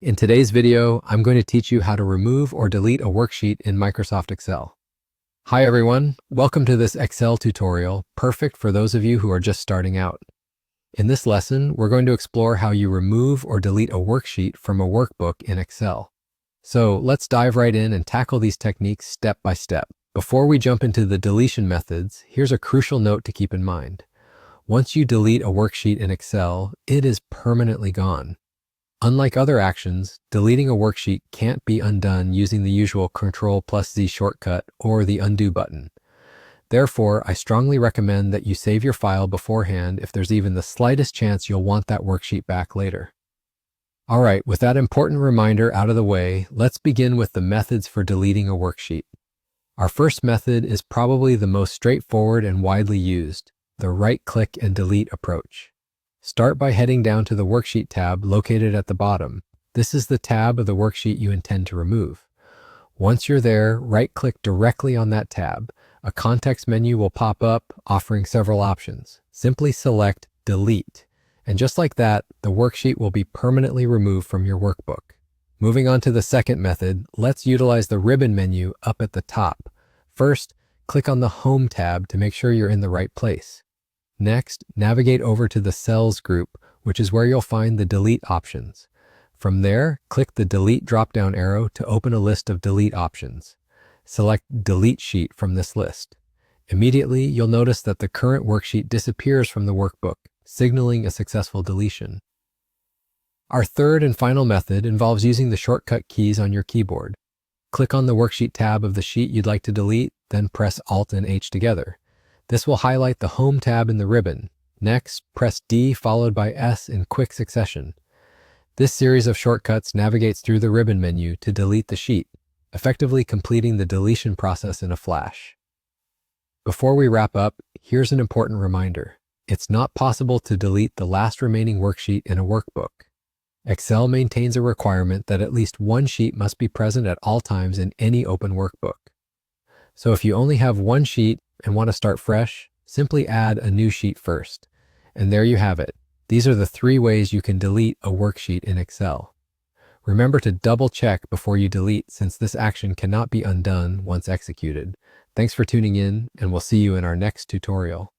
In today's video, I'm going to teach you how to remove or delete a worksheet in Microsoft Excel. Hi everyone, welcome to this Excel tutorial, perfect for those of you who are just starting out. In this lesson, we're going to explore how you remove or delete a worksheet from a workbook in Excel. So let's dive right in and tackle these techniques step by step. Before we jump into the deletion methods, here's a crucial note to keep in mind. Once you delete a worksheet in Excel, it is permanently gone. Unlike other actions, deleting a worksheet can't be undone using the usual Ctrl+Z shortcut or the undo button. Therefore, I strongly recommend that you save your file beforehand if there's even the slightest chance you'll want that worksheet back later. All right, with that important reminder out of the way, let's begin with the methods for deleting a worksheet. Our first method is probably the most straightforward and widely used, the right-click and delete approach. Start by heading down to the Worksheet tab located at the bottom. This is the tab of the worksheet you intend to remove. Once you're there, right-click directly on that tab. A context menu will pop up, offering several options. Simply select Delete, and just like that, the worksheet will be permanently removed from your workbook. Moving on to the second method, let's utilize the ribbon menu up at the top. First, click on the Home tab to make sure you're in the right place. Next, navigate over to the Cells group, which is where you'll find the Delete options. From there, click the Delete drop-down arrow to open a list of delete options. Select Delete Sheet from this list. Immediately, you'll notice that the current worksheet disappears from the workbook, signaling a successful deletion. Our third and final method involves using the shortcut keys on your keyboard. Click on the Worksheet tab of the sheet you'd like to delete, then press Alt and H together. This will highlight the Home tab in the ribbon. Next, press D followed by S in quick succession. This series of shortcuts navigates through the ribbon menu to delete the sheet, effectively completing the deletion process in a flash. Before we wrap up, here's an important reminder. It's not possible to delete the last remaining worksheet in a workbook. Excel maintains a requirement that at least one sheet must be present at all times in any open workbook. So if you only have one sheet and want to start fresh, simply add a new sheet first. And there you have it. These are the 3 ways you can delete a worksheet in Excel. Remember to double check before you delete, since this action cannot be undone once executed. Thanks for tuning in, and we'll see you in our next tutorial.